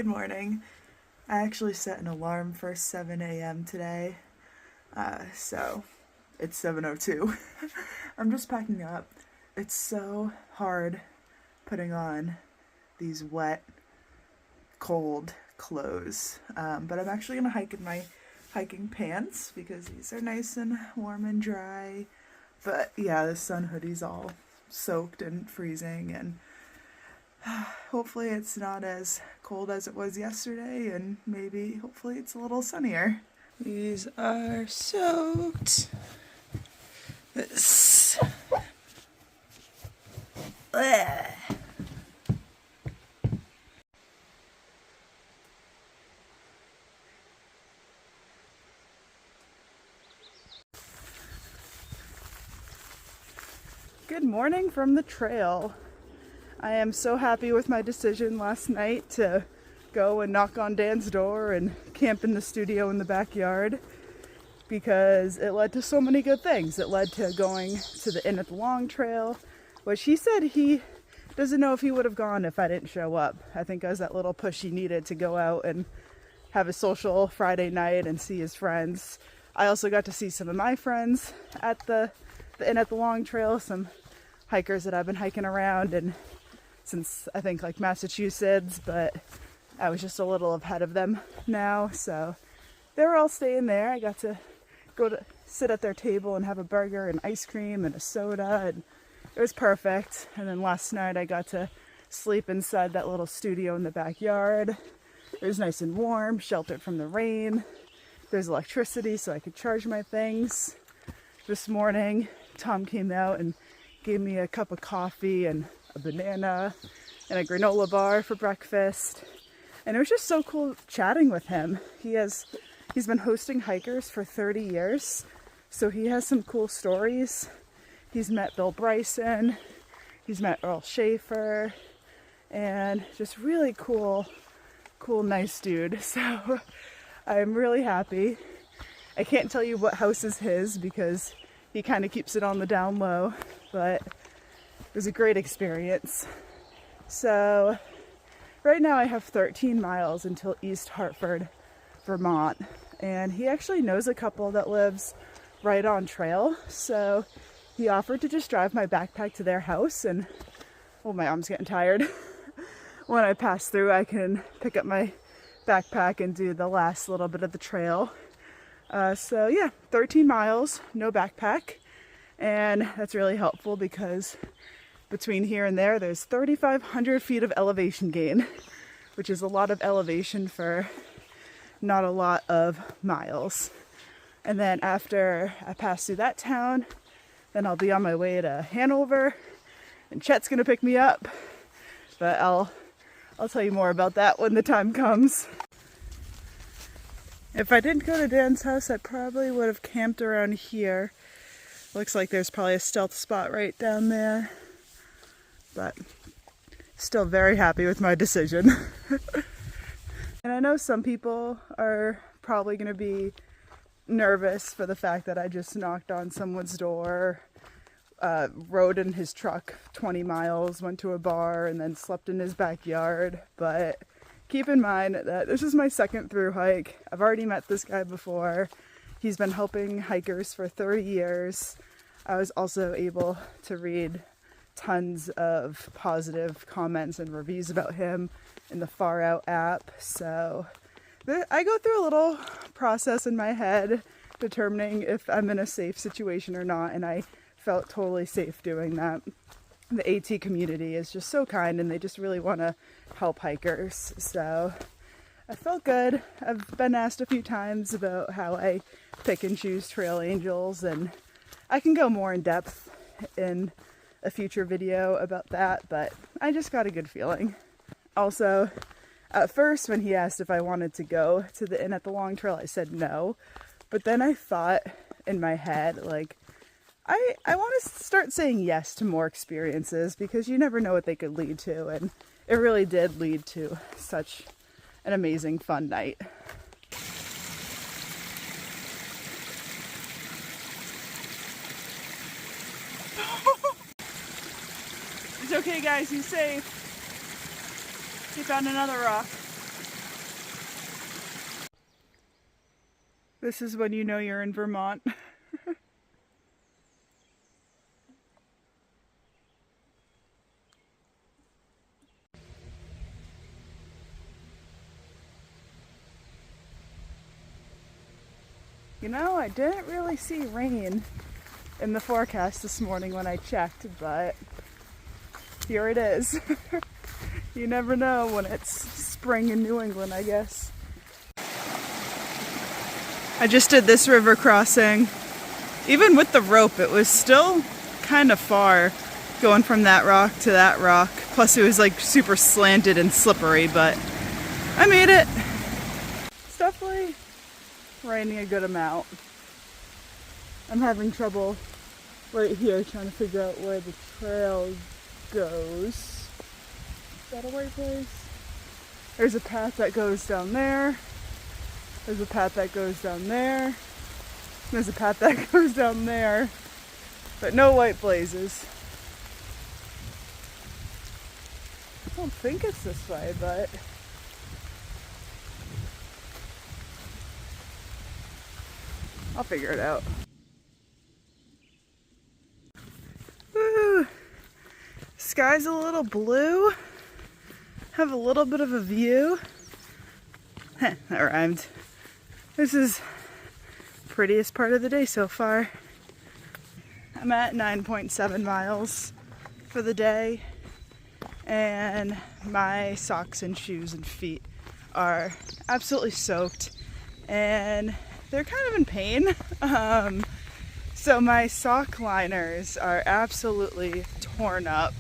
Good morning. I actually set an alarm for 7 a.m. today, so it's 7:02. I'm just packing up. It's so hard putting on these wet, cold clothes, but I'm actually going to hike in my hiking pants because these are nice and warm and dry. But yeah, the sun hoodie's all soaked and freezing, and hopefully it's not as cold as it was yesterday, and hopefully it's a little sunnier. These are soaked. Good morning from the trail. I am so happy with my decision last night to go and knock on Dan's door and camp in the studio in the backyard, because it led to so many good things. It led to going to the Inn at the Long Trail, which he said he doesn't know if he would have gone if I didn't show up. I think I was that little push he needed to go out and have a social Friday night and see his friends. I also got to see some of my friends at the Inn at the Long Trail, some hikers that I've been hiking around and since I think like Massachusetts, but I was just a little ahead of them now, so they were all staying there. I got to go to sit at their table and have a burger and ice cream and a soda, and it was perfect. And then last night I got to sleep inside that little studio in the backyard. It was nice and warm, sheltered from the rain. There's electricity so I could charge my things. This morning Tom came out and gave me a cup of coffee and a banana and a granola bar for breakfast, and it was just so cool chatting with him. He's been hosting hikers for 30 years, so he has some cool stories. He's met Bill Bryson, he's met Earl Schaefer, and just really cool, nice dude. So I'm really happy. I can't tell you what house is his because he kind of keeps it on the down low, but it was a great experience. So right now I have 13 miles until East Hartford, Vermont, and he actually knows a couple that lives right on trail, so he offered to just drive my backpack to their house, and oh, my arm's getting tired. When I pass through, I can pick up my backpack and do the last little bit of the trail. So yeah, 13 miles, no backpack, and that's really helpful because between here and there's 3,500 feet of elevation gain, which is a lot of elevation for not a lot of miles. And then after I pass through that town, then I'll be on my way to Hanover, and Chet's gonna pick me up, but I'll tell you more about that when the time comes. If I didn't go to Dan's house, I probably would have camped around here. Looks like there's probably a stealth spot right down there, but still very happy with my decision. And I know some people are probably going to be nervous for the fact that I just knocked on someone's door, rode in his truck 20 miles, went to a bar, and then slept in his backyard. But keep in mind that this is my second through hike. I've already met this guy before. He's been helping hikers for 30 years. I was also able to read tons of positive comments and reviews about him in the Far Out app. So I go through a little process in my head determining if I'm in a safe situation or not, and I felt totally safe doing that. The AT community is just so kind, and they just really want to help hikers. So I felt good. I've been asked a few times about how I pick and choose trail angels, and I can go more in depth in a future video about that, but I just got a good feeling. Also, at first when he asked if I wanted to go to the Inn at the Long Trail, I said no, but then I thought in my head, like, I want to start saying yes to more experiences because you never know what they could lead to, and it really did lead to such an amazing fun night. It's okay, guys, he's safe. He found another rock. This is when you know you're in Vermont. You know, I didn't really see rain in the forecast this morning when I checked, but here it is. You never know when it's spring in New England, I guess. I just did this river crossing. Even with the rope, it was still kind of far going from that rock to that rock. Plus it was like super slanted and slippery, but I made it. It's definitely raining a good amount. I'm having trouble right here trying to figure out where the trail goes. Is that a right place? There's a path that goes down there. There's a path that goes down there. There's a path that goes down there. But no white blazes. I don't think it's this way, but I'll figure it out. Woo! Sky's a little blue. Have a little bit of a view. Heh, that rhymed. This is the prettiest part of the day so far. I'm at 9.7 miles for the day, and my socks and shoes and feet are absolutely soaked, and they're kind of in pain. So my sock liners are absolutely torn up,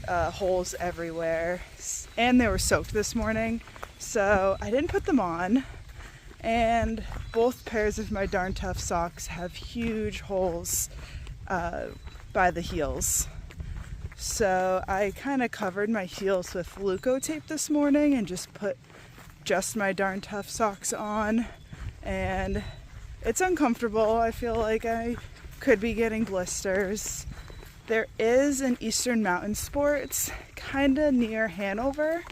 holes everywhere, and they were soaked this morning, so I didn't put them on. And both pairs of my Darn Tough socks have huge holes by the heels. So I kind of covered my heels with Leuko tape this morning and just put just my Darn Tough socks on. And it's uncomfortable. I feel like I could be getting blisters. There is an Eastern Mountain Sports kind of near Hanover.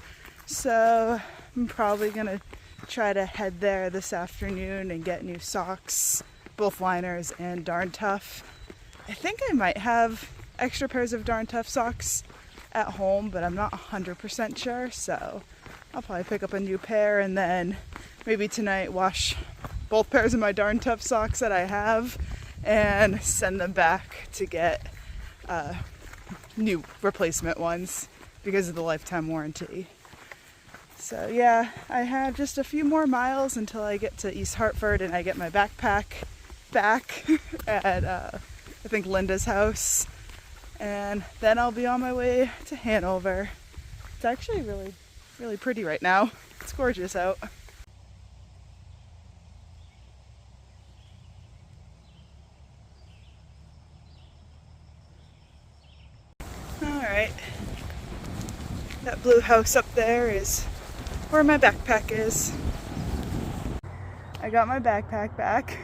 So I'm probably going to try to head there this afternoon and get new socks, both liners and Darn Tough. I think I might have extra pairs of Darn Tough socks at home, but I'm not 100% sure, so I'll probably pick up a new pair and then maybe tonight wash both pairs of my Darn Tough socks that I have and send them back to get new replacement ones because of the lifetime warranty. So yeah, I have just a few more miles until I get to East Hartford and I get my backpack back at I think Linda's house, and then I'll be on my way to Hanover. It's actually really pretty right now. It's gorgeous out. Alright, that blue house up there is where my backpack is. I got my backpack back.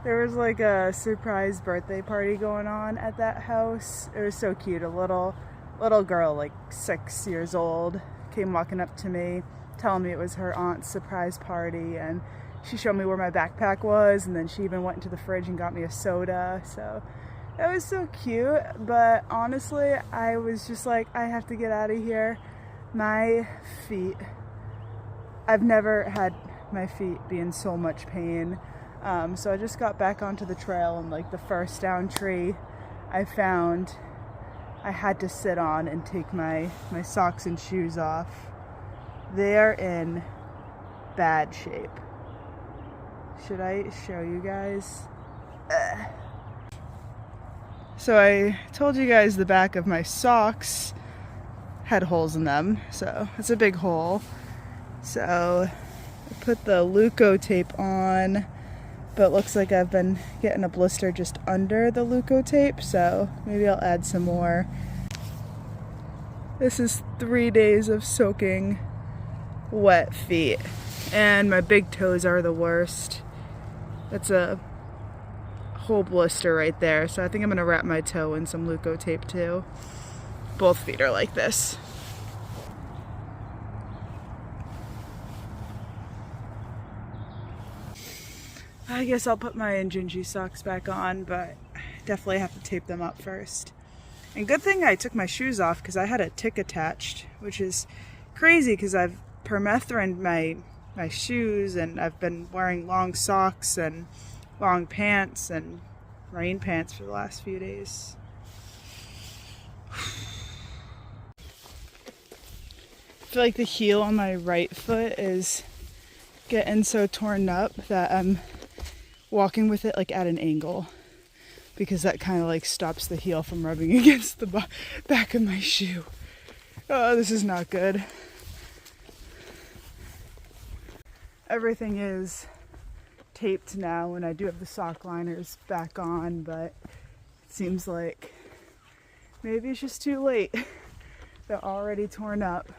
There was like a surprise birthday party going on at that house. It was so cute. A little girl, like 6 years old, came walking up to me, telling me it was her aunt's surprise party, and she showed me where my backpack was, and then she even went into the fridge and got me a soda. So it was so cute, but honestly, I was just like, I have to get out of here. My feet, I've never had my feet be in so much pain. So I just got back onto the trail, and like the first down tree I found, I had to sit on and take my socks and shoes off. They're in bad shape. Should I show you guys? So I told you guys the back of my socks had holes in them, so it's a big hole. So I put the Leuko tape on, but it looks like I've been getting a blister just under the Leuko tape, so maybe I'll add some more. This is 3 days of soaking wet feet, and my big toes are the worst. That's a whole blister right there, so I think I'm gonna wrap my toe in some Leuko tape too. Both feet are like this. I guess I'll put my Injinji socks back on, but definitely have to tape them up first. And good thing I took my shoes off because I had a tick attached, which is crazy because I've permethrined my shoes and I've been wearing long socks and long pants and rain pants for the last few days. I feel like the heel on my right foot is getting so torn up that I'm walking with it like at an angle, because that kind of like stops the heel from rubbing against the back of my shoe. Oh, this is not good. Everything is taped now and I do have the sock liners back on, but it seems like maybe it's just too late. They're already torn up.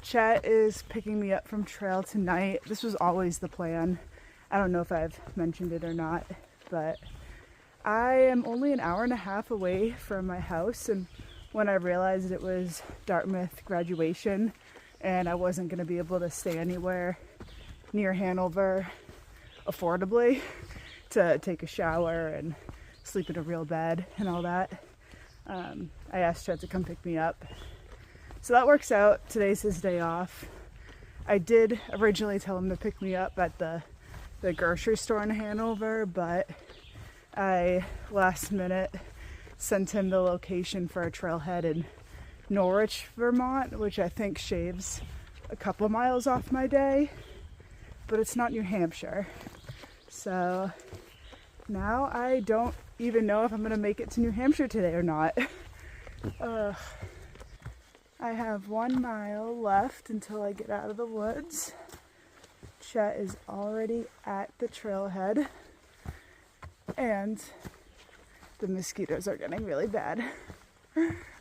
Chet is picking me up from trail tonight. This was always the plan. I don't know if I've mentioned it or not, but I am only an hour and a half away from my house, and when I realized it was Dartmouth graduation and I wasn't going to be able to stay anywhere near Hanover affordably to take a shower and sleep in a real bed and all that, I asked Chet to come pick me up. So that works out. Today's his day off. I did originally tell him to pick me up at the grocery store in Hanover, but I last minute sent him the location for a trailhead in Norwich, Vermont, which I think shaves a couple miles off my day, but it's not New Hampshire. So now I don't even know if I'm gonna make it to New Hampshire today or not. I have 1 mile left until I get out of the woods. Chet is already at the trailhead and the mosquitoes are getting really bad,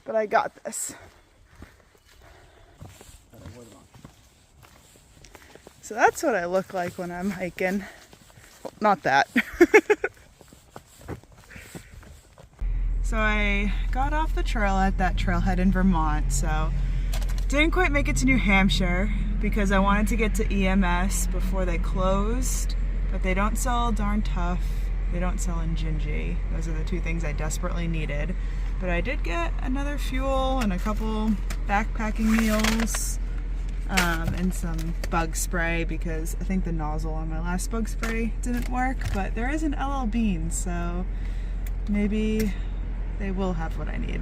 but I got this. So that's what I look like when I'm hiking. Well, not that. So I got off the trail at that trailhead in Vermont, so didn't quite make it to New Hampshire because I wanted to get to EMS before they closed, but they don't sell Darn Tough, they don't sell Injinji. Those are the two things I desperately needed. But I did get another fuel and a couple backpacking meals, and some bug spray because I think the nozzle on my last bug spray didn't work, but there is an LL Bean, so maybe they will have what I need.